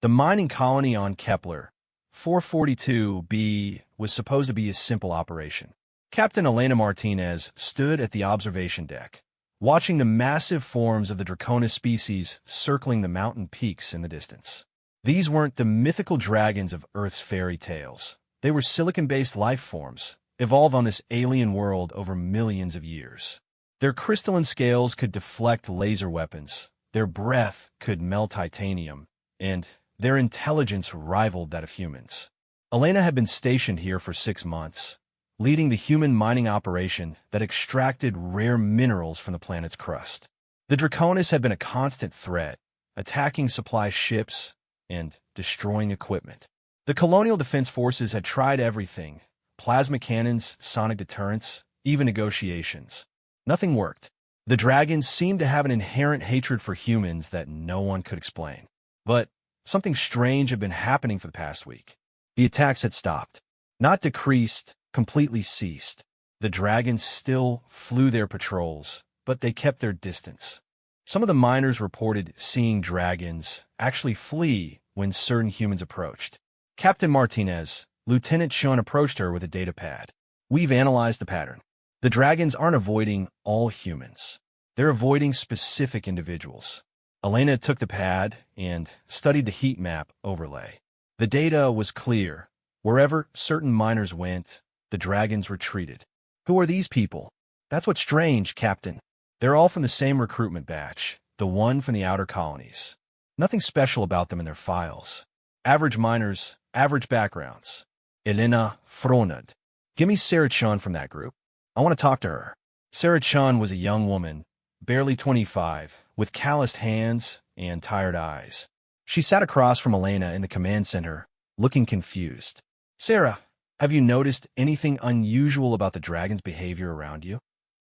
The mining colony on Kepler 442b was supposed to be a simple operation. Captain Elena Martinez stood at the observation deck, watching the massive forms of the Draconis species circling the mountain peaks in the distance. These weren't the mythical dragons of Earth's fairy tales. They were silicon-based life forms, evolved on this alien world over millions of years. Their crystalline scales could deflect laser weapons, their breath could melt titanium, and their intelligence rivaled that of humans. Elena had been stationed here for 6 months, leading the human mining operation that extracted rare minerals from the planet's crust. The Draconis had been a constant threat, attacking supply ships and destroying equipment. The colonial defense forces had tried everything: plasma cannons, sonic deterrents, even negotiations. Nothing worked. The dragons seemed to have an inherent hatred for humans that no one could explain. But something strange had been happening for the past week. The attacks had stopped. Not decreased, completely ceased. The dragons still flew their patrols, but they kept their distance. Some of the miners reported seeing dragons actually flee when certain humans approached. Captain Martinez, Lieutenant Chun approached her with a data pad. "We've analyzed the pattern. The dragons aren't avoiding all humans. They're avoiding specific individuals." Elena took the pad and studied the heat map overlay. The data was clear. Wherever certain miners went, the dragons retreated. "Who are these people?" "That's what's strange, Captain. They're all from the same recruitment batch, the one from the outer colonies. Nothing special about them in their files. Average miners, average backgrounds." Elena frowned. "Give me Sarah Chun from that group. I want to talk to her." Sarah Chun was a young woman, barely 25, with calloused hands and tired eyes. She sat across from Elena in the command center, looking confused. "Sarah, have you noticed anything unusual about the dragon's behavior around you?"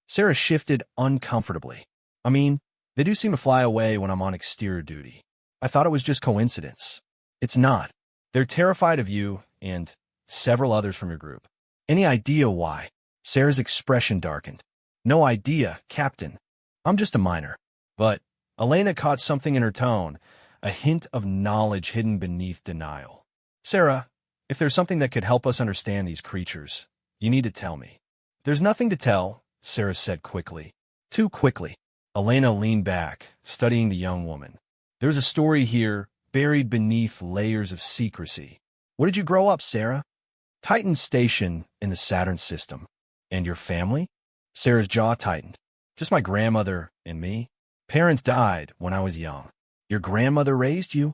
Sarah shifted uncomfortably. "I mean, they do seem to fly away when I'm on exterior duty. I thought it was just coincidence." "It's not. They're terrified of you and several others from your group." "Any idea why?" Sarah's expression darkened. "No idea, Captain. I'm just a miner." But Elena caught something in her tone, a hint of knowledge hidden beneath denial. "Sarah, if there's something that could help us understand these creatures, you need to tell me." "There's nothing to tell," Sarah said quickly. Too quickly. Elena leaned back, studying the young woman. "There's a story here, buried beneath layers of secrecy." "Where did you grow up, Sarah?" "Titan Station in the Saturn system." "And your family?" Sarah's jaw tightened. "Just my grandmother and me. Parents died when I was young." "Your grandmother raised you?"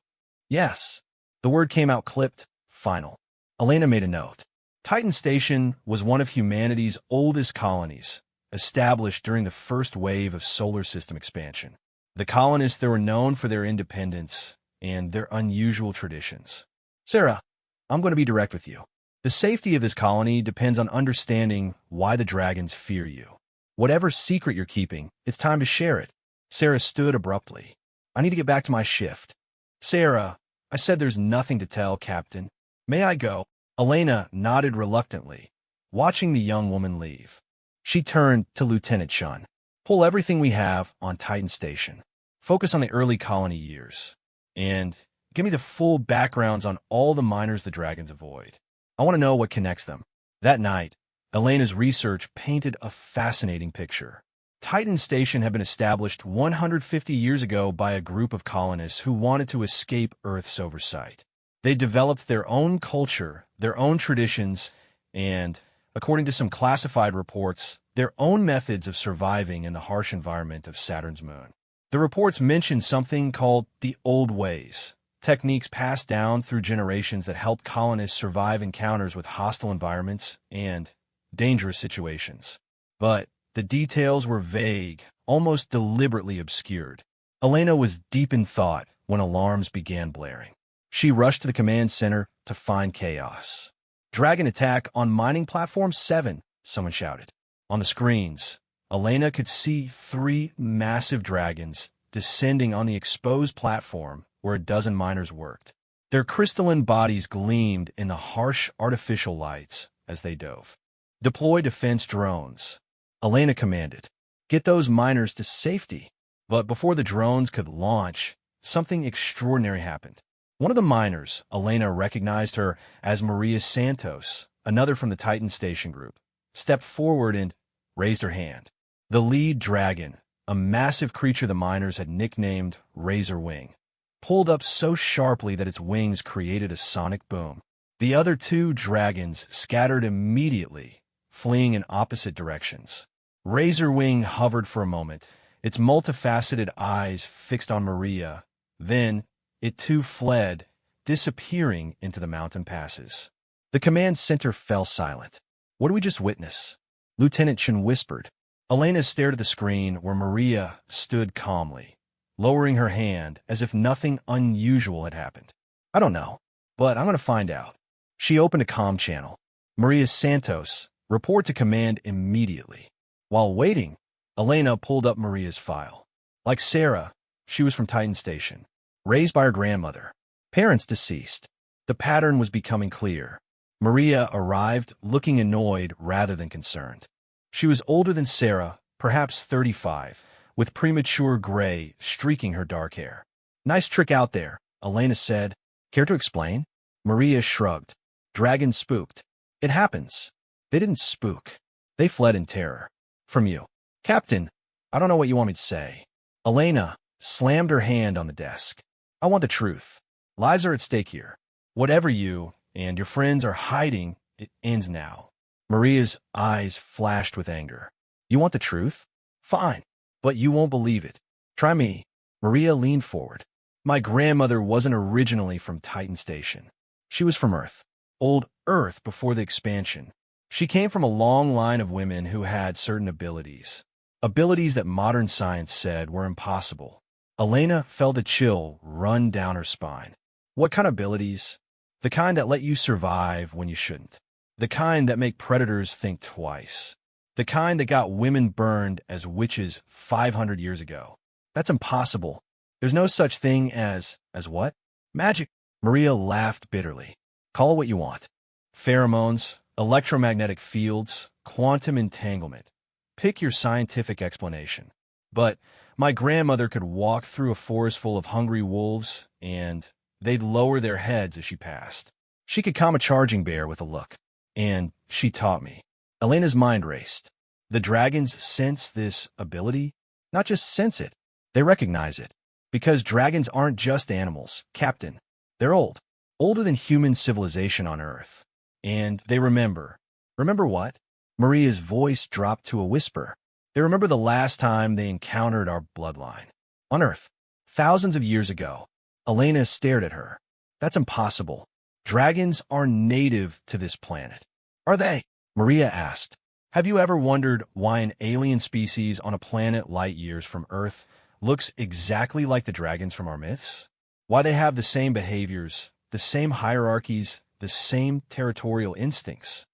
"Yes." The word came out clipped, final. Elena made a note. Titan Station was one of humanity's oldest colonies, established during the first wave of solar system expansion. The colonists there were known for their independence and their unusual traditions. "Sarah, I'm going to be direct with you. The safety of this colony depends on understanding why the dragons fear you. Whatever secret you're keeping, it's time to share it." Sarah stood abruptly. "I need to get back to my shift." "Sarah, I said there's nothing to tell, Captain. May I go?" Elena nodded reluctantly, watching the young woman leave. She turned to Lieutenant Chun. "Pull everything we have on Titan Station. Focus on the early colony years. And give me the full backgrounds on all the miners the dragons avoid. I want to know what connects them." That night, Elena's research painted a fascinating picture. Titan Station had been established 150 years ago by a group of colonists who wanted to escape Earth's oversight. They developed their own culture, their own traditions, and, according to some classified reports, their own methods of surviving in the harsh environment of Saturn's moon. The reports mentioned something called the old ways, techniques passed down through generations that helped colonists survive encounters with hostile environments and dangerous situations. But the details were vague, almost deliberately obscured. Elena was deep in thought when alarms began blaring. She rushed to the command center to find chaos. "Dragon attack on mining platform 7, someone shouted. On the screens, Elena could see 3 massive dragons descending on the exposed platform where a dozen miners worked. Their crystalline bodies gleamed in the harsh artificial lights as they dove. "Deploy defense drones," Elena commanded. "Get those miners to safety." But before the drones could launch, something extraordinary happened. One of the miners, Elena, recognized her as Maria Santos, another from the Titan Station group, stepped forward and raised her hand. The lead dragon, a massive creature the miners had nicknamed Razor Wing, pulled up so sharply that its wings created a sonic boom. The other two dragons scattered immediately, fleeing in opposite directions. Razor Wing hovered for a moment, its multifaceted eyes fixed on Maria. Then, it too fled, disappearing into the mountain passes. The command center fell silent. "What do we just witness?" Lieutenant Chen whispered. Elena stared at the screen where Maria stood calmly, lowering her hand as if nothing unusual had happened. "I don't know, but I'm going to find out." She opened a comm channel. "Maria Santos, report to command immediately." While waiting, Elena pulled up Maria's file. Like Sarah, she was from Titan Station, raised by her grandmother. Parents deceased. The pattern was becoming clear. Maria arrived looking annoyed rather than concerned. She was older than Sarah, perhaps 35, with premature gray streaking her dark hair. "Nice trick out there," Elena said. "Care to explain?" Maria shrugged. "Dragons spooked. It happens." "They didn't spook. They fled in terror. From you." "Captain, I don't know what you want me to say." Elena slammed her hand on the desk. "I want the truth. Lives are at stake here. Whatever you and your friends are hiding, it ends now." Maria's eyes flashed with anger. "You want the truth? Fine, but you won't believe it. Try me." Maria leaned forward. "My grandmother wasn't originally from Titan Station. She was from Earth. Old Earth before the expansion. She came from a long line of women who had certain abilities. Abilities that modern science said were impossible." Elena felt a chill run down her spine. "What kind of abilities?" "The kind that let you survive when you shouldn't. The kind that make predators think twice. The kind that got women burned as witches 500 years ago. That's impossible. There's no such thing as what? Magic." Maria laughed bitterly. "Call it what you want. Pheromones, electromagnetic fields, quantum entanglement. Pick your scientific explanation. But my grandmother could walk through a forest full of hungry wolves, and they'd lower their heads as she passed. She could calm a charging bear with a look. And she taught me." Elena's mind raced. The dragons sense this ability? Not just sense it, they recognize it. Because dragons aren't just animals, Captain. They're old. Older than human civilization on Earth. And they remember. Remember what? Maria's voice dropped to a whisper. They remember the last time they encountered our bloodline. On Earth. Thousands of years ago. Elena stared at her. "That's impossible. Dragons are native to this planet." "Are they?" Maria asked. "Have you ever wondered why an alien species on a planet light years from Earth looks exactly like the dragons from our myths? Why they have the same behaviors, the same hierarchies, the same territorial instincts?"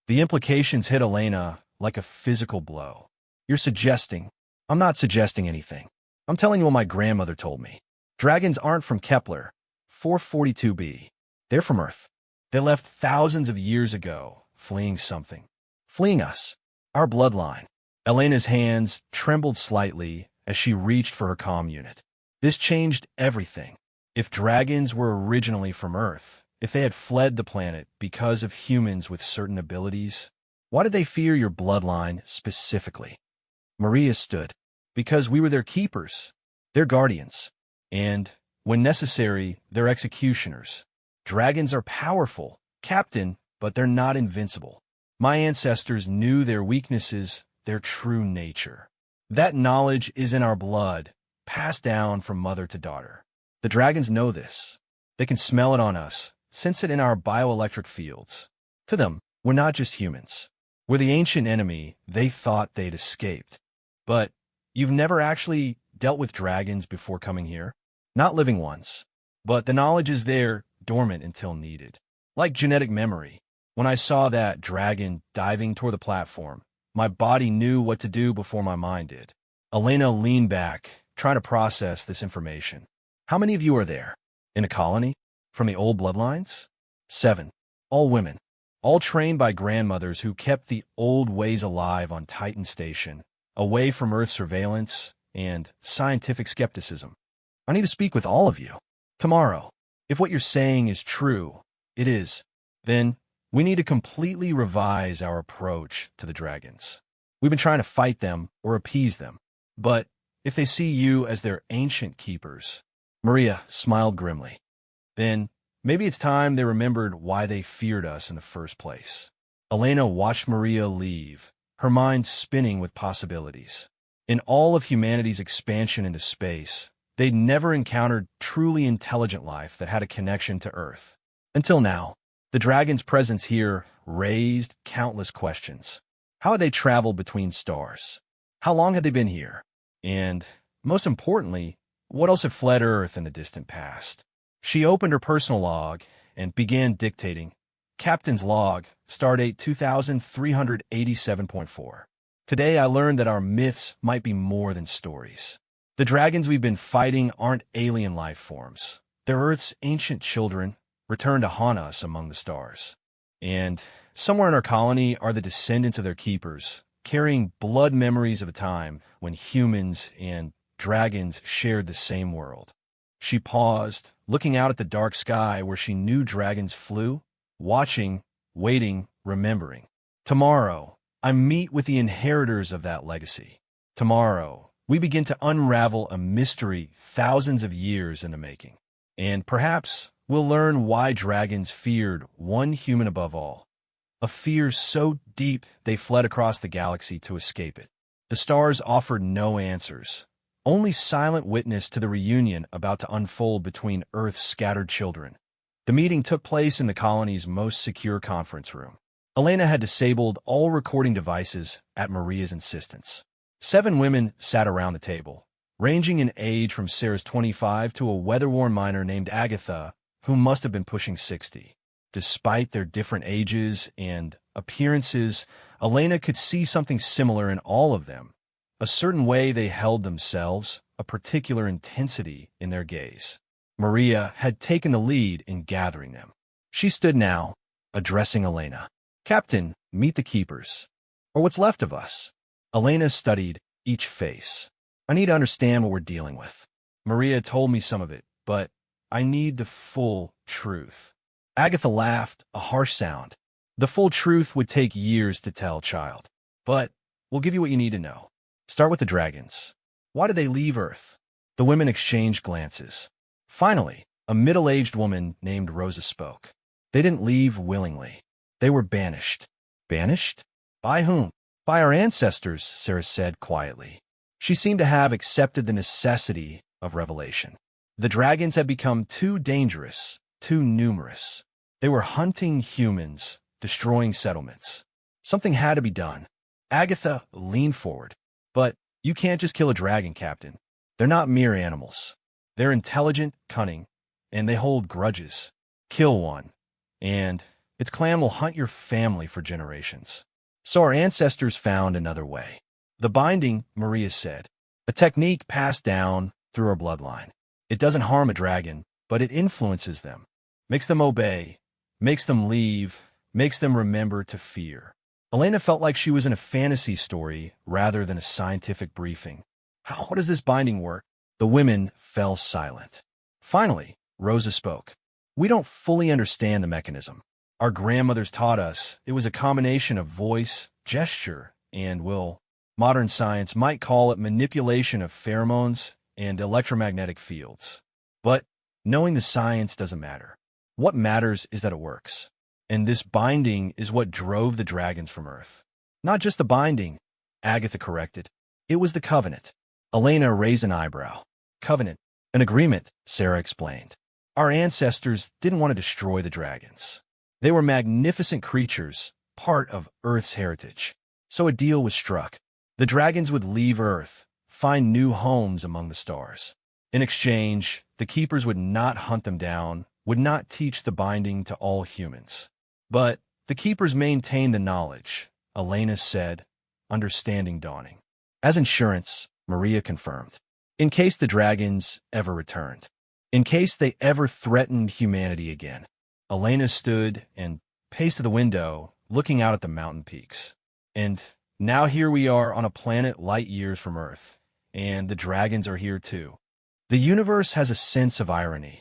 The implications hit Elena like a physical blow. "You're suggesting." "I'm not suggesting anything. I'm telling you what my grandmother told me. Dragons aren't from Kepler 442b. They're from Earth. They left thousands of years ago, fleeing something. Fleeing us. Our bloodline." Elena's hands trembled slightly as she reached for her comm unit. This changed everything. If dragons were originally from Earth, if they had fled the planet because of humans with certain abilities, why did they fear your bloodline specifically? Maria stood. "Because we were their keepers, their guardians, and, when necessary, their executioners. Dragons are powerful, Captain, but they're not invincible. My ancestors knew their weaknesses, their true nature. That knowledge is in our blood, passed down from mother to daughter. The dragons know this. They can smell it on us, sense it in our bioelectric fields. To them, we're not just humans. We're the ancient enemy they thought they'd escaped. But you've never actually dealt with dragons before coming here? Not living ones. But the knowledge is there, dormant until needed. Like genetic memory. When I saw that dragon diving toward the platform, my body knew what to do before my mind did." Elena leaned back, trying to process this information. "How many of you are there? In a colony? From the old bloodlines?" 7. All women. All trained by grandmothers who kept the old ways alive on Titan Station, away from Earth surveillance and scientific skepticism. "I need to speak with all of you. Tomorrow." If what you're saying is true, it is, then we need to completely revise our approach to the dragons. We've been trying to fight them or appease them, but if they see you as their ancient keepers, Maria smiled grimly, then maybe it's time they remembered why they feared us in the first place. Elena watched Maria leave, her mind spinning with possibilities. In all of humanity's expansion into space, they'd never encountered truly intelligent life that had a connection to Earth. Until now, the dragon's presence here raised countless questions. How had they traveled between stars? How long had they been here? And, most importantly, what else had fled Earth in the distant past? She opened her personal log and began dictating. Captain's log, stardate 2387.4. Today I learned that our myths might be more than stories. The dragons we've been fighting aren't alien life forms. They're Earth's ancient children, returned to haunt us among the stars. And somewhere in our colony are the descendants of their keepers, carrying blood memories of a time when humans and dragons shared the same world. She paused, looking out at the dark sky where she knew dragons flew, watching, waiting, remembering. Tomorrow, I meet with the inheritors of that legacy. Tomorrow, we begin to unravel a mystery thousands of years in the making. And perhaps we'll learn why dragons feared one human above all. A fear so deep they fled across the galaxy to escape it. The stars offered no answers, only silent witness to the reunion about to unfold between Earth's scattered children. The meeting took place in the colony's most secure conference room. Elena had disabled all recording devices at Maria's insistence. 7 women sat around the table, ranging in age from Sarah's 25 to a weather-worn miner named Agatha, who must have been pushing 60. Despite their different ages and appearances, Elena could see something similar in all of them. A certain way they held themselves, a particular intensity in their gaze. Maria had taken the lead in gathering them. She stood now, addressing Elena. "Captain, meet the keepers, or what's left of us." Elena studied each face. "I need to understand what we're dealing with. Maria told me some of it, but I need the full truth." Agatha laughed, a harsh sound. "The full truth would take years to tell, child. But we'll give you what you need to know. Start with the dragons. Why did they leave Earth?" The women exchanged glances. Finally, a middle-aged woman named Rosa spoke. "They didn't leave willingly. They were banished." "Banished? By whom?" "By our ancestors," Sarah said quietly. She seemed to have accepted the necessity of revelation. The dragons had become too dangerous, too numerous. They were hunting humans, destroying settlements. Something had to be done. Agatha leaned forward. "But you can't just kill a dragon, Captain. They're not mere animals. They're intelligent, cunning, and they hold grudges. Kill one, and its clan will hunt your family for generations." So our ancestors found another way. "The binding," Maria said, "a technique passed down through our bloodline. It doesn't harm a dragon, but it influences them, makes them obey, makes them leave, makes them remember to fear." Elena felt like she was in a fantasy story rather than a scientific briefing. "How does this binding work?" The women fell silent. Finally, Rosa spoke. "We don't fully understand the mechanism. Our grandmothers taught us it was a combination of voice, gesture, and will. Modern science might call it manipulation of pheromones and electromagnetic fields. But knowing the science doesn't matter. What matters is that it works. And this binding is what drove the dragons from Earth." "Not just the binding," Agatha corrected. "It was the covenant." Elena raised an eyebrow. "Covenant? An agreement," Sarah explained. "Our ancestors didn't want to destroy the dragons. They were magnificent creatures, part of Earth's heritage. So a deal was struck. The dragons would leave Earth, find new homes among the stars. In exchange, the keepers would not hunt them down, would not teach the binding to all humans. But the keepers maintained the knowledge, Elena said, understanding dawning. As insurance, Maria confirmed. In case the dragons ever returned. In case they ever threatened humanity again. Elena stood and paced to the window, looking out at the mountain peaks. And now here we are on a planet light years from Earth, and the dragons are here too. The universe has a sense of irony.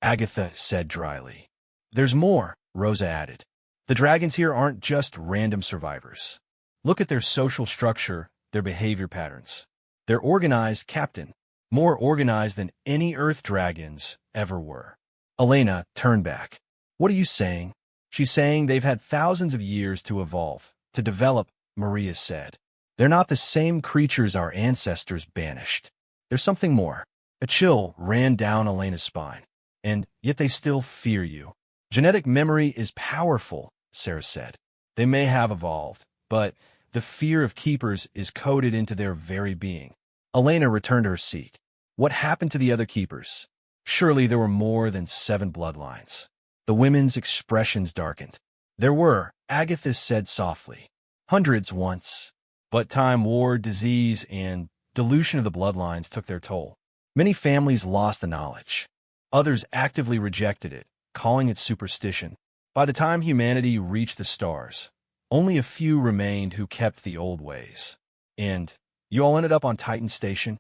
Agatha said dryly. There's more, Rosa added. The dragons here aren't just random survivors. Look at their social structure, their behavior patterns. They're organized, Captain. More organized than any Earth dragons ever were. Elena turned back. What are you saying? She's saying they've had thousands of years to evolve, to develop, Maria said. They're not the same creatures our ancestors banished. There's something more. A chill ran down Elena's spine. And yet they still fear you. Genetic memory is powerful, Sarah said. They may have evolved, but the fear of keepers is coded into their very being. Elena returned to her seat. What happened to the other keepers? Surely there were more than 7 bloodlines. The women's expressions darkened. There were, Agatha said softly. Hundreds once. But time, war, disease, and dilution of the bloodlines took their toll. Many families lost the knowledge. Others actively rejected it, calling it superstition. By the time humanity reached the stars, only a few remained who kept the old ways. And you all ended up on Titan Station?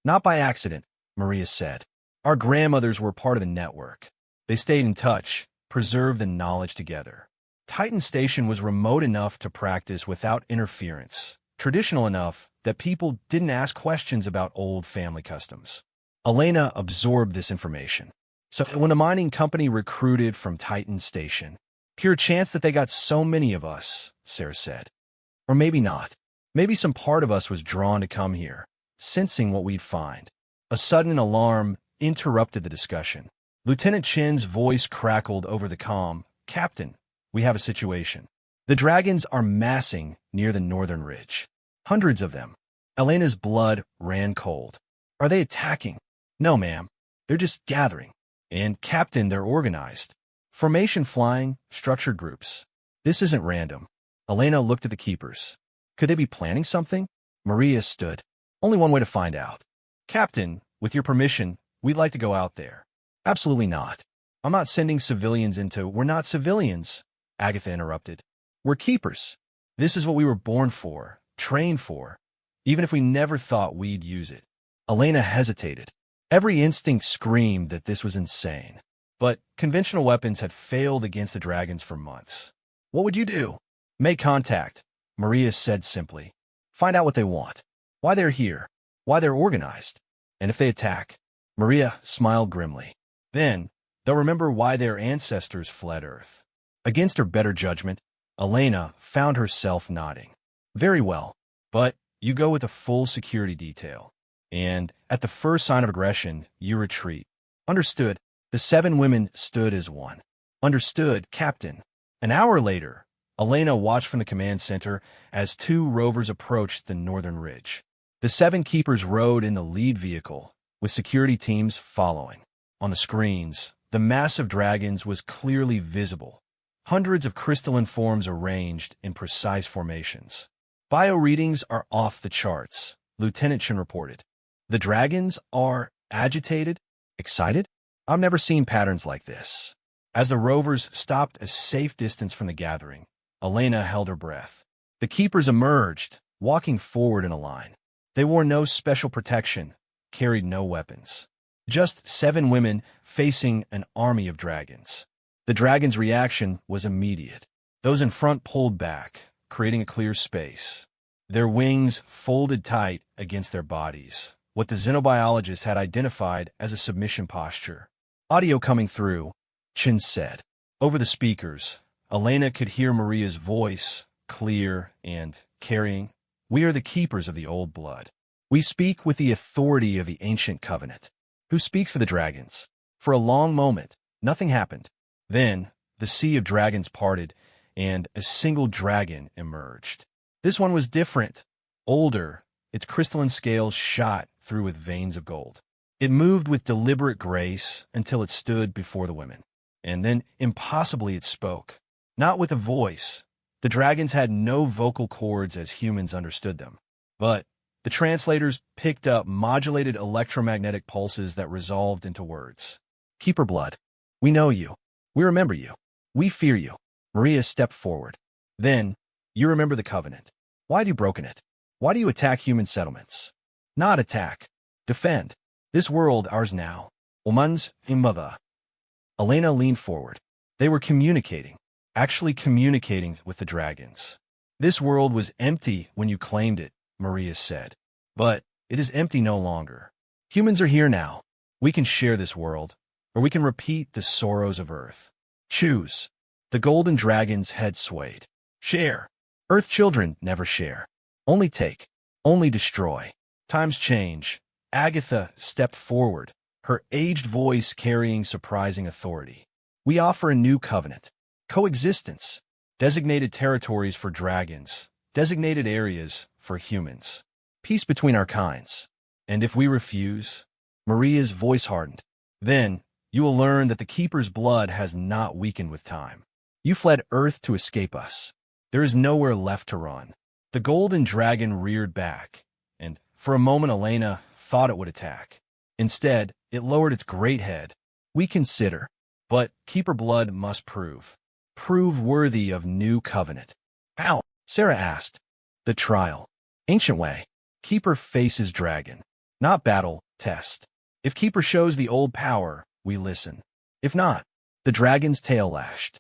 Not by accident, Maria said. Our grandmothers were part of the network. They stayed in touch, preserved the knowledge together. Titan Station was remote enough to practice without interference, traditional enough that people didn't ask questions about old family customs. Elena absorbed this information. So when a mining company recruited from Titan Station, pure chance that they got so many of us, Sarah said. Or maybe not. Maybe some part of us was drawn to come here, sensing what we'd find. A sudden alarm interrupted the discussion. Lieutenant Chen's voice crackled over the comm. Captain, we have a situation. The dragons are massing near the northern ridge. Hundreds of them. Elena's blood ran cold. Are they attacking? No, ma'am. They're just gathering. And, Captain, they're organized. Formation flying, structured groups. This isn't random. Elena looked at the keepers. Could they be planning something? Maria stood. Only one way to find out. Captain, with your permission, we'd like to go out there. Absolutely not. I'm not sending civilians into— We're not civilians, Agatha interrupted. We're keepers. This is what we were born for, trained for, even if we never thought we'd use it. Elena hesitated. Every instinct screamed that this was insane. But conventional weapons had failed against the dragons for months. What would you do? Make contact, Maria said simply. Find out what they want, why they're here, why they're organized. And if they attack, Maria smiled grimly. Then they'll remember why their ancestors fled Earth. Against her better judgment, Elena found herself nodding. Very well, but you go with a full security detail. And at the first sign of aggression, you retreat. Understood. The 7 women stood as one. Understood, Captain. An hour later, Elena watched from the command center as 2 rovers approached the northern ridge. The 7 keepers rode in the lead vehicle, with security teams following. On the screens, the mass of dragons was clearly visible. Hundreds of crystalline forms arranged in precise formations. Bio readings are off the charts, Lieutenant Chen reported. The dragons are agitated, excited? I've never seen patterns like this. As the rovers stopped a safe distance from the gathering, Elena held her breath. The keepers emerged, walking forward in a line. They wore no special protection, carried no weapons. Just 7 women facing an army of dragons. The dragons' reaction was immediate. Those in front pulled back, creating a clear space. Their wings folded tight against their bodies, what the xenobiologist had identified as a submission posture. Audio coming through, Chin said. Over the speakers, Elena could hear Maria's voice, clear and carrying. We are the keepers of the old blood. We speak with the authority of the ancient covenant. Who speaks for the dragons? For a long moment, nothing happened. Then, the sea of dragons parted, and a single dragon emerged. This one was different, older, its crystalline scales shot through with veins of gold. It moved with deliberate grace until it stood before the women. And then, impossibly, it spoke. Not with a voice. The dragons had no vocal cords as humans understood them. But the translators picked up modulated electromagnetic pulses that resolved into words. Keeper blood. We know you. We remember you. We fear you. Maria stepped forward. Then, you remember the covenant. Why have you broken it? Why do you attack human settlements? Not attack. Defend. This world, ours now. Omans imava. Elena leaned forward. They were communicating, actually communicating with the dragons. This world was empty when you claimed it, Maria said. But it is empty no longer. Humans are here now. We can share this world, or we can repeat the sorrows of Earth. Choose. The golden dragon's head swayed. Share. Earth children never share. Only take. Only destroy. Times change. Agatha stepped forward, her aged voice carrying surprising authority. We offer a new covenant. Coexistence. Designated territories for dragons. Designated areas for humans. Peace between our kinds. And if we refuse? Maria's voice hardened. Then, you will learn that the Keeper's blood has not weakened with time. You fled Earth to escape us. There is nowhere left to run. The golden dragon reared back, and for a moment Elena thought it would attack. Instead, it lowered its great head. We consider, but Keeper blood must prove. Prove worthy of new covenant. How? Sarah asked. The trial. Ancient way. Keeper faces dragon. Not battle, test. If Keeper shows the old power, we listen. If not, the dragon's tail lashed.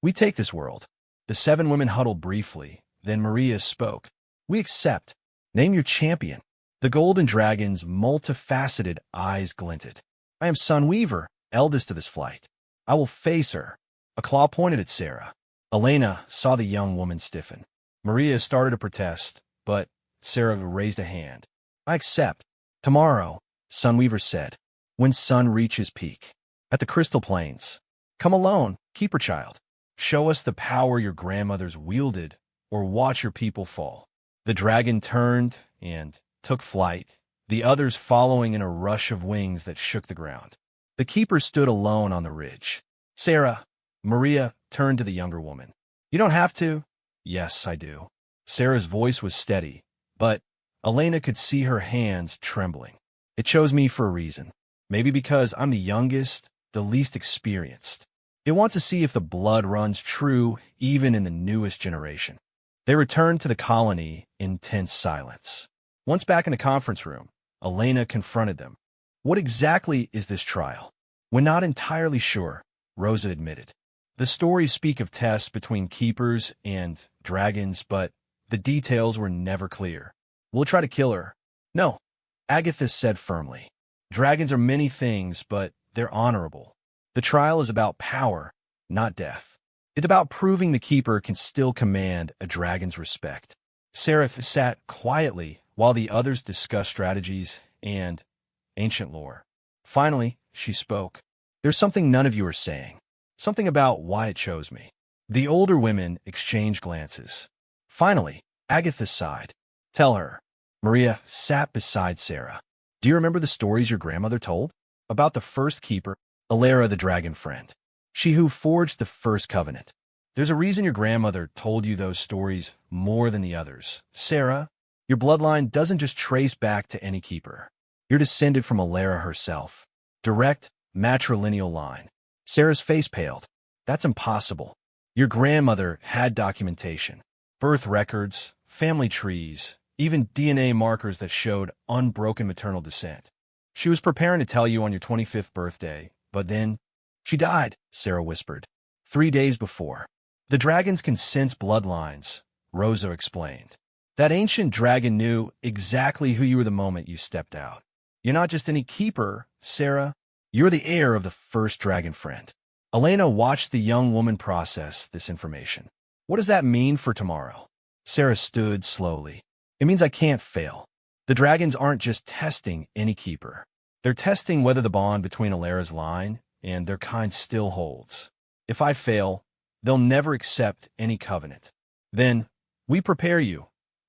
We take this world. The 7 women huddled briefly, then Maria spoke. We accept. Name your champion. The golden dragon's multifaceted eyes glinted. I am Sunweaver, eldest of this flight. I will face her. A claw pointed at Sarah. Elena saw the young woman stiffen. Maria started to protest, but Sarah raised a hand. I accept. Tomorrow, Sunweaver said, when sun reaches peak. At the Crystal Plains. Come alone, Keeper child. Show us the power your grandmothers wielded, or watch your people fall. The dragon turned and took flight, the others following in a rush of wings that shook the ground. The Keeper stood alone on the ridge. Sarah, Maria turned to the younger woman. You don't have to. Yes, I do. Sarah's voice was steady, but Elena could see her hands trembling. It chose me for a reason. Maybe because I'm the youngest, the least experienced. It wants to see if the blood runs true even in the newest generation. They returned to the colony in tense silence. Once back in the conference room, Elena confronted them. What exactly is this trial? We're not entirely sure, Rosa admitted. The stories speak of tests between keepers and dragons, but the details were never clear. We'll try to kill her. No, Agatha said firmly. Dragons are many things, but they're honorable. The trial is about power, not death. It's about proving the Keeper can still command a dragon's respect. Sarah sat quietly while the others discussed strategies and ancient lore. Finally, she spoke. There's something none of you are saying. Something about why it chose me. The older women exchanged glances. Finally, Agatha sighed. Tell her. Maria sat beside Sarah. Do you remember the stories your grandmother told? About the first Keeper, Alara the dragon friend. She who forged the first covenant. There's a reason your grandmother told you those stories more than the others. Sarah, your bloodline doesn't just trace back to any Keeper. You're descended from Alara herself. Direct, matrilineal line. Sarah's face paled. That's impossible. Your grandmother had documentation. Birth records, family trees, even DNA markers that showed unbroken maternal descent. She was preparing to tell you on your 25th birthday, but then she died, Sarah whispered. 3 days before. The dragons can sense bloodlines, Rosa explained. That ancient dragon knew exactly who you were the moment you stepped out. You're not just any Keeper, Sarah. You're the heir of the first dragon friend. Elena watched the young woman process this information. What does that mean for tomorrow? Sarah stood slowly. It means I can't fail. The dragons aren't just testing any Keeper. They're testing whether the bond between Alara's line and their kind still holds. If I fail, they'll never accept any covenant. Then, we prepare you,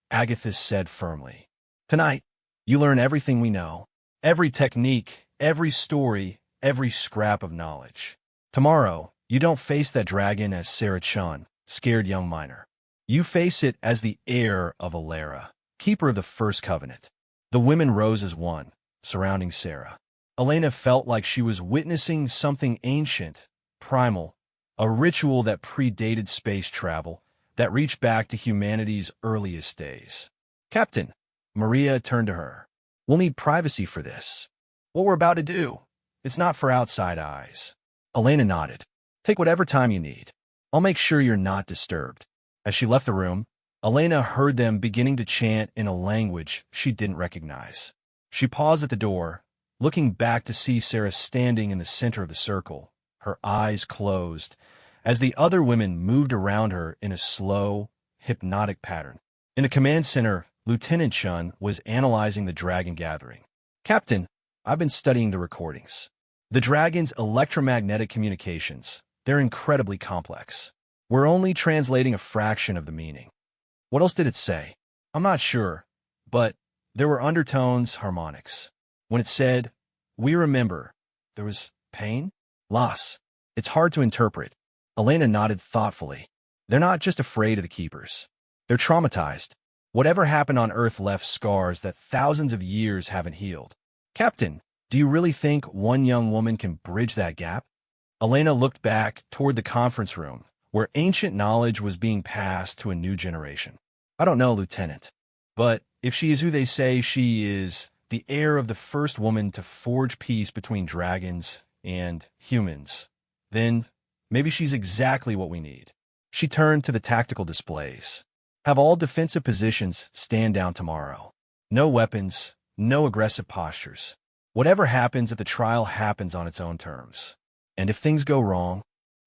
Agatha said firmly. Tonight, you learn everything we know. Every technique, every story, every scrap of knowledge. Tomorrow, you don't face that dragon as Sarah Chun, scared young miner. You face it as the heir of Alara, Keeper of the first covenant. The women rose as one, surrounding Sarah. Elena felt like she was witnessing something ancient, primal, a ritual that predated space travel, that reached back to humanity's earliest days. Captain, Maria turned to her. We'll need privacy for this. What we're about to do, it's not for outside eyes. Elena nodded. Take whatever time you need. I'll make sure you're not disturbed. As she left the room, Elena heard them beginning to chant in a language she didn't recognize. She paused at the door, looking back to see Sarah standing in the center of the circle, her eyes closed, as the other women moved around her in a slow, hypnotic pattern. In the command center, Lieutenant Chun was analyzing the dragon gathering. Captain, I've been studying the recordings. The dragon's electromagnetic communications, they're incredibly complex. We're only translating a fraction of the meaning. What else did it say? I'm not sure, but there were undertones, harmonics. When it said, we remember, there was pain, loss. It's hard to interpret. Elena nodded thoughtfully. They're not just afraid of the keepers. They're traumatized. Whatever happened on Earth left scars that thousands of years haven't healed. Captain, do you really think one young woman can bridge that gap? Elena looked back toward the conference room, where ancient knowledge was being passed to a new generation. I don't know, Lieutenant, but if she is who they say she is, the heir of the first woman to forge peace between dragons and humans, then maybe she's exactly what we need. She turned to the tactical displays. Have all defensive positions stand down tomorrow. No weapons, no aggressive postures. Whatever happens at the trial happens on its own terms. And if things go wrong,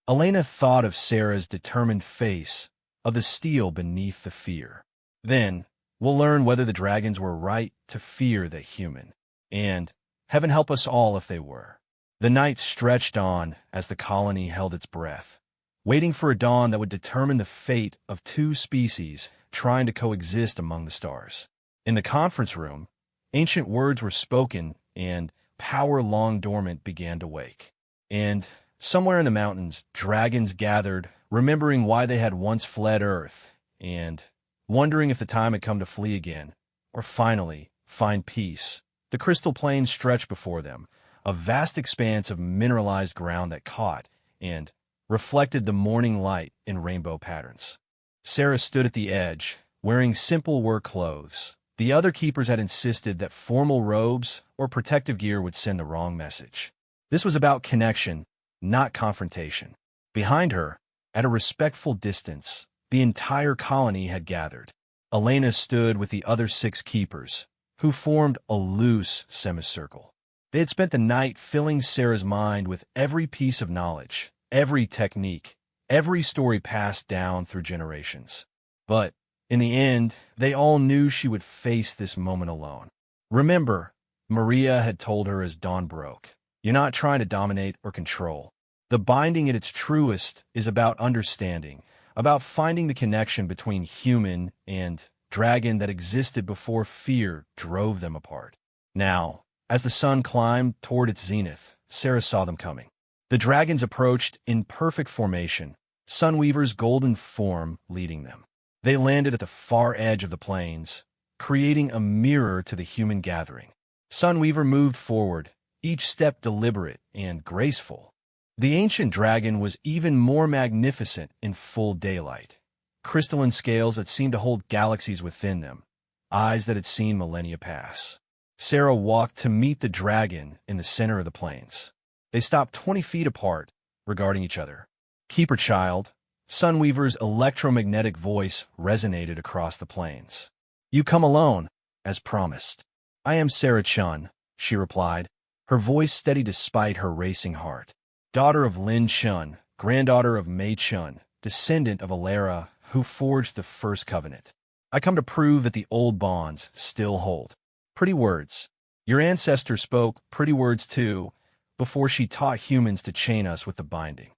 Elena thought of Sarah's determined face, of the steel beneath the fear. Then, we'll learn whether the dragons were right to fear the human. And heaven help us all if they were. The night stretched on as the colony held its breath, waiting for a dawn that would determine the fate of two species trying to coexist among the stars. In the conference room, ancient words were spoken and power long dormant began to wake. And somewhere in the mountains, dragons gathered, remembering why they had once fled Earth, and wondering if the time had come to flee again, or finally find peace. The crystal plains stretched before them, a vast expanse of mineralized ground that caught and reflected the morning light in rainbow patterns. Sarah stood at the edge, wearing simple work clothes. The other keepers had insisted that formal robes or protective gear would send the wrong message. This was about connection, not confrontation. Behind her, at a respectful distance, the entire colony had gathered. Elena stood with the other 6 keepers, who formed a loose semicircle. They had spent the night filling Sarah's mind with every piece of knowledge, every technique, every story passed down through generations. But in the end, they all knew she would face this moment alone. Remember, Maria had told her as dawn broke, you're not trying to dominate or control. The binding at its truest is about understanding, about finding the connection between human and dragon that existed before fear drove them apart. Now, as the sun climbed toward its zenith, Sarah saw them coming. The dragons approached in perfect formation, Sunweaver's golden form leading them. They landed at the far edge of the plains, creating a mirror to the human gathering. Sunweaver moved forward, each step deliberate and graceful. The ancient dragon was even more magnificent in full daylight. Crystalline scales that seemed to hold galaxies within them, eyes that had seen millennia pass. Sarah walked to meet the dragon in the center of the plains. They stopped 20 feet apart, regarding each other. Keeper child, Sunweaver's electromagnetic voice resonated across the plains. You come alone, as promised. I am Sarah Chun, she replied, her voice steady despite her racing heart. Daughter of Lin Chun, granddaughter of Mei Chun, descendant of Alara, who forged the first covenant. I come to prove that the old bonds still hold. Pretty words. Your ancestors spoke pretty words too, before she taught humans to chain us with the binding.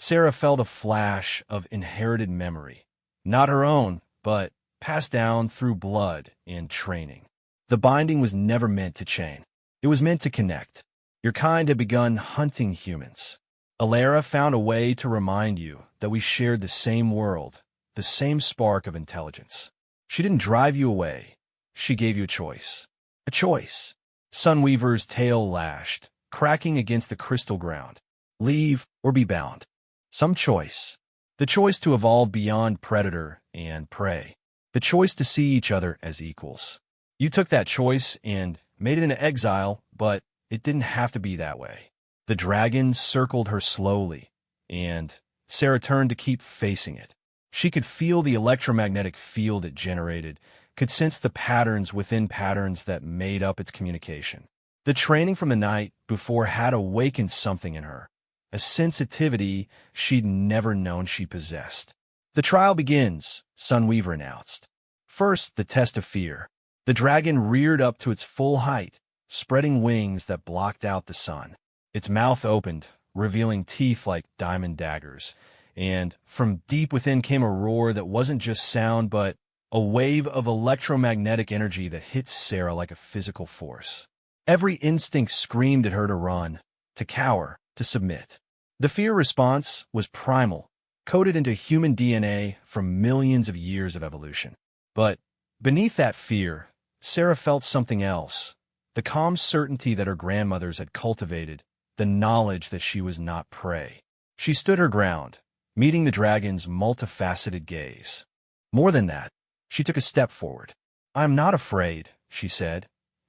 Sarah felt a flash of inherited memory. Not her own, but passed down through blood and training. The binding was never meant to chain. It was meant to connect. Your kind had begun hunting humans. Alara found a way to remind you that we shared the same world, the same spark of intelligence. She didn't drive you away. She gave you a choice. A choice. Sunweaver's tail lashed, cracking against the crystal ground. Leave or be bound. Some choice. The choice to evolve beyond predator and prey. The choice to see each other as equals. You took that choice and made it into exile, but it didn't have to be that way. The dragon circled her slowly, and Sarah turned to keep facing it. She could feel the electromagnetic field it generated, could sense the patterns within patterns that made up its communication. The training from the night before had awakened something in her, a sensitivity she'd never known she possessed. "The trial begins," Sunweaver announced. First, the test of fear. The dragon reared up to its full height, spreading wings that blocked out the sun. Its mouth opened, revealing teeth like diamond daggers, and from deep within came a roar that wasn't just sound but a wave of electromagnetic energy that hit Sarah like a physical force. Every instinct screamed at her to run, to cower, to submit. The fear response was primal, coded into human DNA from millions of years of evolution. But beneath that fear, Sarah felt something else, the calm certainty that her grandmothers had cultivated, the knowledge that she was not prey. She stood her ground, meeting the dragon's multifaceted gaze. More than that, she took a step forward. "I'm not afraid," she said,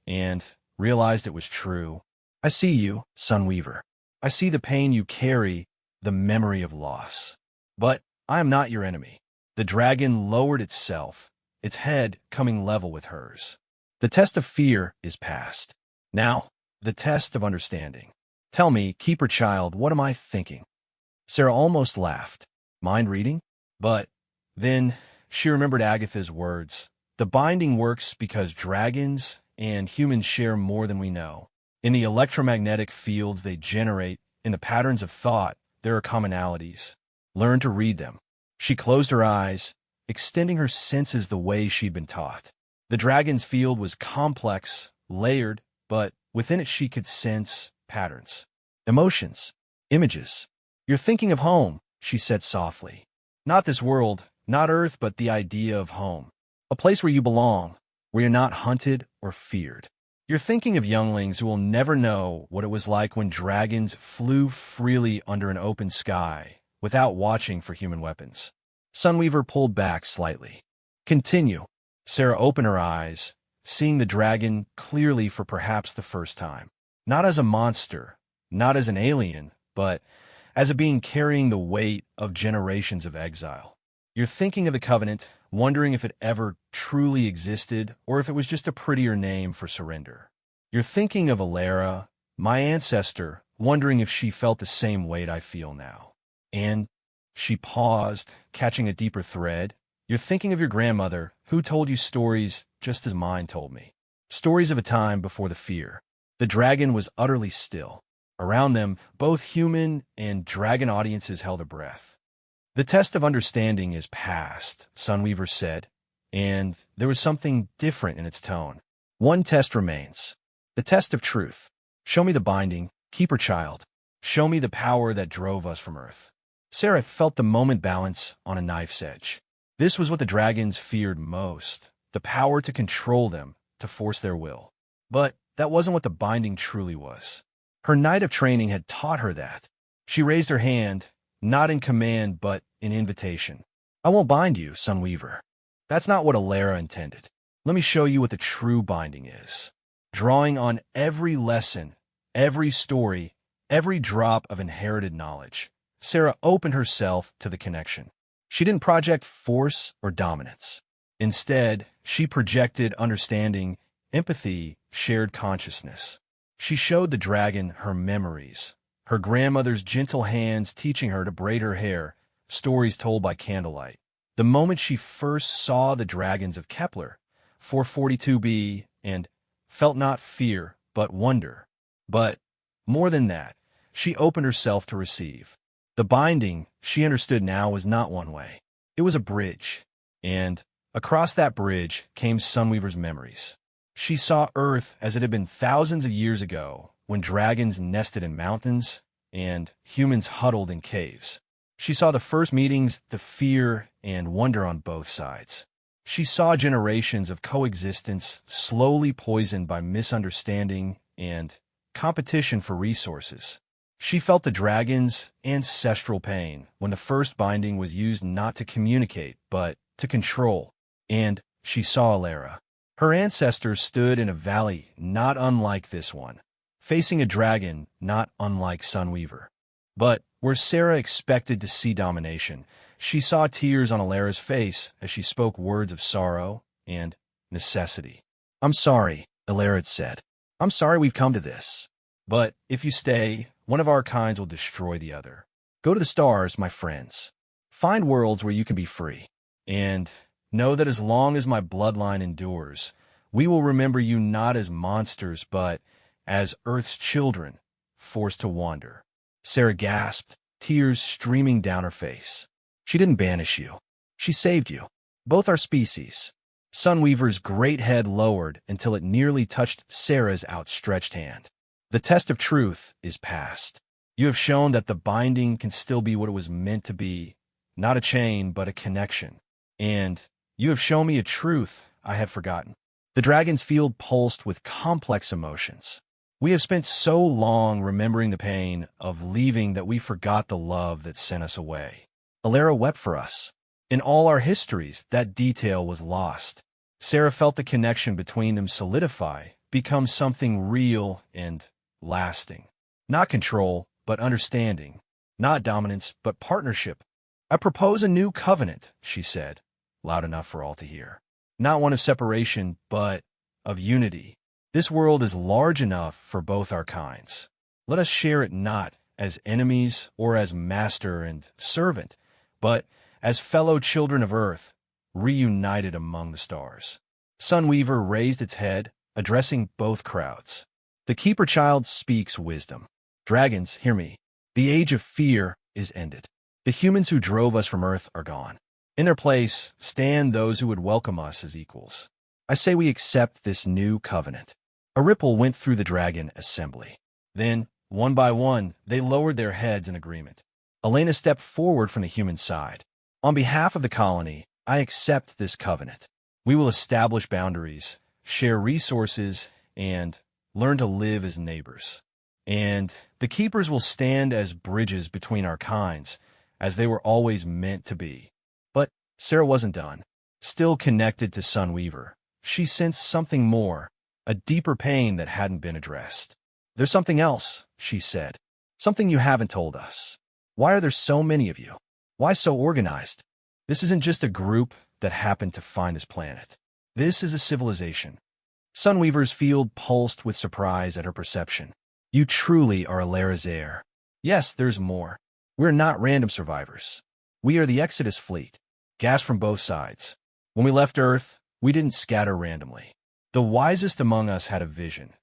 and realized it was true. "I see you, Sunweaver. I see the pain you carry, the memory of loss. But I am not your enemy." The dragon lowered itself, its head coming level with hers. "The test of fear is past. Now, the test of understanding. Tell me, keeper child, what am I thinking?" Sarah almost laughed. Mind reading? But then she remembered Agatha's words. The binding works because dragons and humans share more than we know. In the electromagnetic fields they generate, in the patterns of thought, there are commonalities. Learn to read them. She closed her eyes, extending her senses the way she'd been taught. The dragon's field was complex, layered, but within it she could sense patterns, emotions, images. "You're thinking of home," she said softly. "Not this world, not Earth, but the idea of home. A place where you belong, where you're not hunted or feared. You're thinking of younglings who will never know what it was like when dragons flew freely under an open sky without watching for human weapons." Sunweaver pulled back slightly. "Continue." Sarah opened her eyes, seeing the dragon clearly for perhaps the first time. Not as a monster, not as an alien, but as a being carrying the weight of generations of exile. "You're thinking of the Covenant, wondering if it ever truly existed or if it was just a prettier name for surrender. You're thinking of Alara, my ancestor, wondering if she felt the same weight I feel now. And," she paused, catching a deeper thread, "you're thinking of your grandmother, who told you stories just as mine told me. Stories of a time before the fear." The dragon was utterly still. Around them, both human and dragon audiences held a breath. "The test of understanding is past," Sunweaver said, and there was something different in its tone. "One test remains. The test of truth. Show me the binding, keeper child. Show me the power that drove us from Earth." Sarah felt the moment balance on a knife's edge. This was what the dragons feared most, the power to control them, to force their will. But that wasn't what the binding truly was. Her night of training had taught her that. She raised her hand, not in command but in invitation. "I won't bind you, Sunweaver. That's not what Alara intended. Let me show you what the true binding is." Drawing on every lesson, every story, every drop of inherited knowledge, Sarah opened herself to the connection. She didn't project force or dominance. Instead, she projected understanding, empathy, shared consciousness. She showed the dragon her memories, her grandmother's gentle hands teaching her to braid her hair, stories told by candlelight. The moment she first saw the dragons of Kepler, 442b, and felt not fear, but wonder. But, more than that, she opened herself to receive. The binding, she understood now, was not one way. It was a bridge. And across that bridge came Sunweaver's memories. She saw Earth as it had been thousands of years ago, when dragons nested in mountains and humans huddled in caves. She saw the first meetings, the fear and wonder on both sides. She saw generations of coexistence slowly poisoned by misunderstanding and competition for resources. She felt the dragon's ancestral pain when the first binding was used not to communicate, but to control. And she saw Alara. Her ancestors stood in a valley not unlike this one, facing a dragon not unlike Sunweaver. But where Sarah expected to see domination, she saw tears on Alara's face as she spoke words of sorrow and necessity. "I'm sorry," Alara had said. "I'm sorry we've come to this. But if you stay, one of our kinds will destroy the other. Go to the stars, my friends. Find worlds where you can be free. And know that as long as my bloodline endures, we will remember you not as monsters, but as Earth's children, forced to wander." Sarah gasped, tears streaming down her face. "She didn't banish you. She saved you. Both our species." Sunweaver's great head lowered until it nearly touched Sarah's outstretched hand. "The test of truth is past. You have shown that the binding can still be what it was meant to be, not a chain, but a connection. And you have shown me a truth I had forgotten." The dragon's field pulsed with complex emotions. "We have spent so long remembering the pain of leaving that we forgot the love that sent us away. Alara wept for us. In all our histories, that detail was lost." Sarah felt the connection between them solidify, become something real and lasting. Not control, but understanding. Not dominance, but partnership. "I propose a new covenant," she said, loud enough for all to hear. "Not one of separation, but of unity. This world is large enough for both our kinds. Let us share it not as enemies or as master and servant, but as fellow children of Earth, reunited among the stars." Sunweaver raised its head, addressing both crowds. "The Keeper Child speaks wisdom. Dragons, hear me. The age of fear is ended. The humans who drove us from Earth are gone. In their place stand those who would welcome us as equals. I say we accept this new covenant." A ripple went through the dragon assembly. Then, one by one, they lowered their heads in agreement. Elena stepped forward from the human side. "On behalf of the colony, I accept this covenant. We will establish boundaries, share resources, and learn to live as neighbors. And the keepers will stand as bridges between our kinds, as they were always meant to be." But Sarah wasn't done. Still connected to Sunweaver, she sensed something more, a deeper pain that hadn't been addressed. "There's something else," she said. "Something you haven't told us. Why are there so many of you? Why so organized? This isn't just a group that happened to find this planet. This is a civilization." Sunweaver's field pulsed with surprise at her perception. "You truly are Alara's heir. Yes, there's more. We're not random survivors. We are the Exodus fleet, gas from both sides. When we left Earth, we didn't scatter randomly. The wisest among us had a vision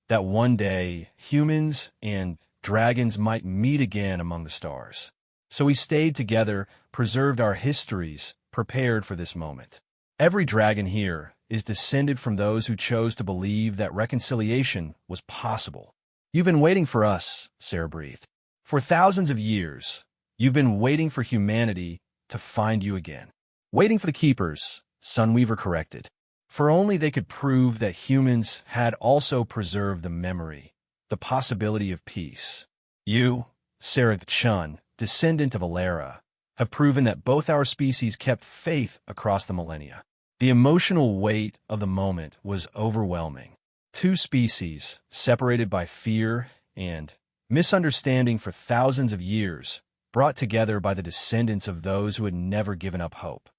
that one day humans and dragons might meet again among the stars. So we stayed together, preserved our histories, prepared for this moment. Every dragon here is descended from those who chose to believe that reconciliation was possible." "You've been waiting for us," Sarah breathed. "For thousands of years, you've been waiting for humanity to find you again." "Waiting for the keepers," Sunweaver corrected. "For only they could prove that humans had also preserved the memory, the possibility of peace. You, Sarah Chun, descendant of Alara, have proven that both our species kept faith across the millennia." The emotional weight of the moment was overwhelming. Two species, separated by fear and misunderstanding for thousands of years, brought together by the descendants of those who had never given up hope.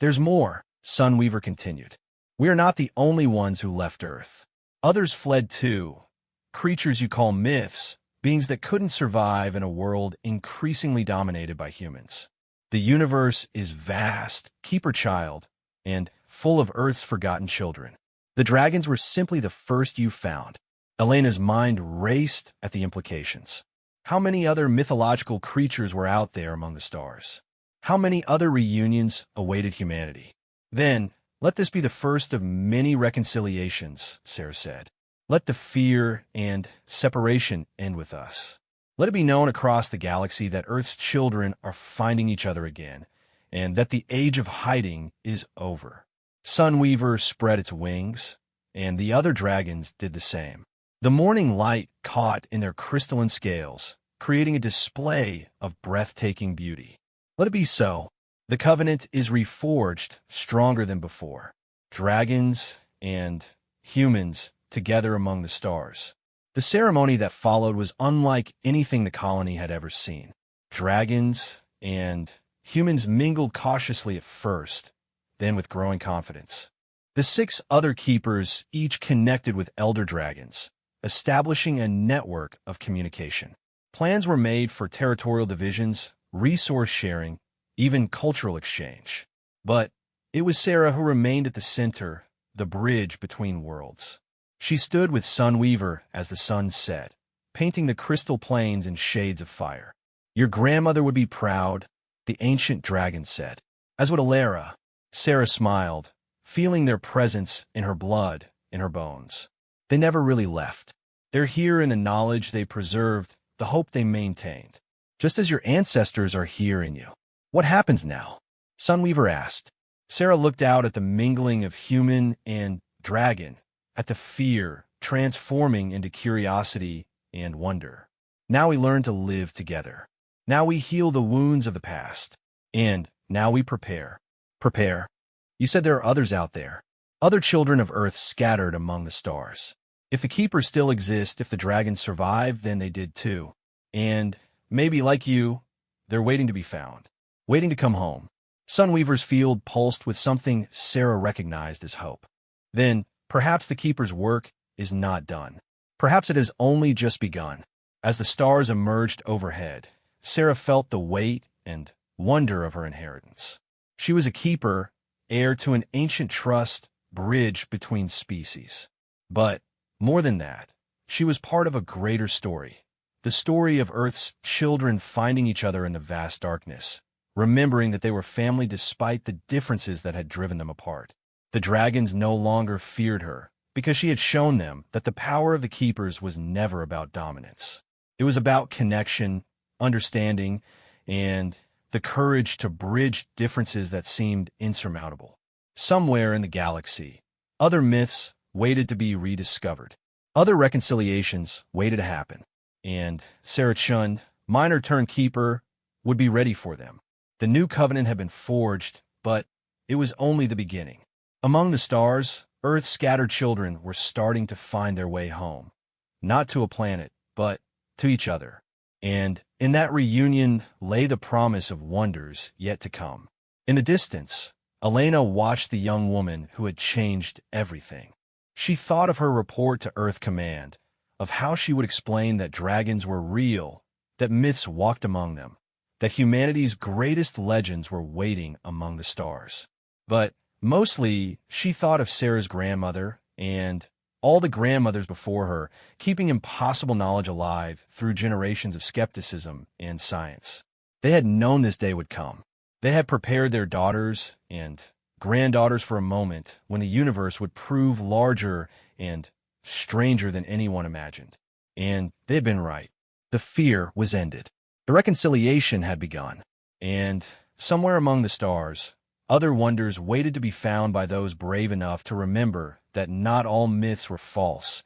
"There's more," Sunweaver continued. "We are not the only ones who left Earth. Others fled too. Creatures you call myths, beings that couldn't survive in a world increasingly dominated by humans. The universe is vast, Keeper Child, and full of Earth's forgotten children. The dragons were simply the first you found." Elena's mind raced at the implications. How many other mythological creatures were out there among the stars? How many other reunions awaited humanity? "Then, let this be the first of many reconciliations," Sarah said. "Let the fear and separation end with us. Let it be known across the galaxy that Earth's children are finding each other again, and that the age of hiding is over." Sunweaver spread its wings, and the other dragons did the same. The morning light caught in their crystalline scales, creating a display of breathtaking beauty. Let it be so. The covenant is reforged, stronger than before. Dragons and humans together among the stars. The ceremony that followed was unlike anything the colony had ever seen. Dragons and humans mingled cautiously at first, then with growing confidence. The 6 other keepers each connected with elder dragons, establishing a network of communication. Plans were made for territorial divisions, resource sharing, even cultural exchange. But it was Sarah who remained at the center, the bridge between worlds. She stood with Sunweaver as the sun set, painting the crystal plains in shades of fire. "Your grandmother would be proud," the ancient dragon said. "As would Alara." Sarah smiled, feeling their presence in her blood, in her bones. They never really left. They're here in the knowledge they preserved, the hope they maintained. Just as your ancestors are here in you. "What happens now?" Sunweaver asked. Sarah looked out at the mingling of human and dragon, at the fear transforming into curiosity and wonder. "Now we learn to live together. Now we heal the wounds of the past. And now we prepare." "Prepare?" "You said there are others out there. Other children of Earth scattered among the stars. If the Keepers still exist, if the dragons survive, then they did too. And maybe, like you, they're waiting to be found. Waiting to come home." Sunweaver's field pulsed with something Sarah recognized as hope. Then, perhaps the Keeper's work is not done. Perhaps it has only just begun. As the stars emerged overhead, Sarah felt the weight and wonder of her inheritance. She was a Keeper, heir to an ancient trust, bridge between species. But, more than that, she was part of a greater story. The story of Earth's children finding each other in the vast darkness, remembering that they were family despite the differences that had driven them apart. The dragons no longer feared her, because she had shown them that the power of the Keepers was never about dominance. It was about connection, understanding, and the courage to bridge differences that seemed insurmountable. Somewhere in the galaxy, other myths waited to be rediscovered. Other reconciliations waited to happen. And Sarah Chund, miner-turned-keeper, would be ready for them. The new covenant had been forged, but it was only the beginning. Among the stars, Earth's scattered children were starting to find their way home. Not to a planet, but to each other. And in that reunion lay the promise of wonders yet to come. In the distance, Elena watched the young woman who had changed everything. She thought of her report to Earth Command, of how she would explain that dragons were real, that myths walked among them, that humanity's greatest legends were waiting among the stars. But mostly, she thought of Sarah's grandmother and all the grandmothers before her, keeping impossible knowledge alive through generations of skepticism and science. They had known this day would come. They had prepared their daughters and granddaughters for a moment when the universe would prove larger and stranger than anyone imagined. And they had been right. The fear was ended. The reconciliation had begun. And somewhere among the stars, other wonders waited to be found by those brave enough to remember that not all myths were false,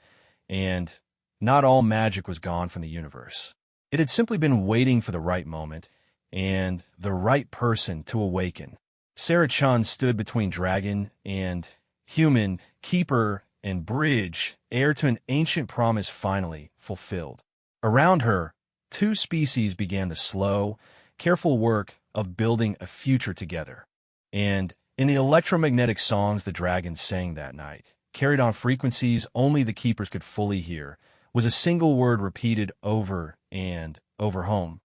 and not all magic was gone from the universe. It had simply been waiting for the right moment, and the right person to awaken. Sarah Chun stood between dragon and human, keeper and bridge, heir to an ancient promise finally fulfilled. Around her, 2 species began the slow, careful work of building a future together. And in the electromagnetic songs the dragons sang that night, carried on frequencies only the keepers could fully hear, was a single word repeated over and over: home.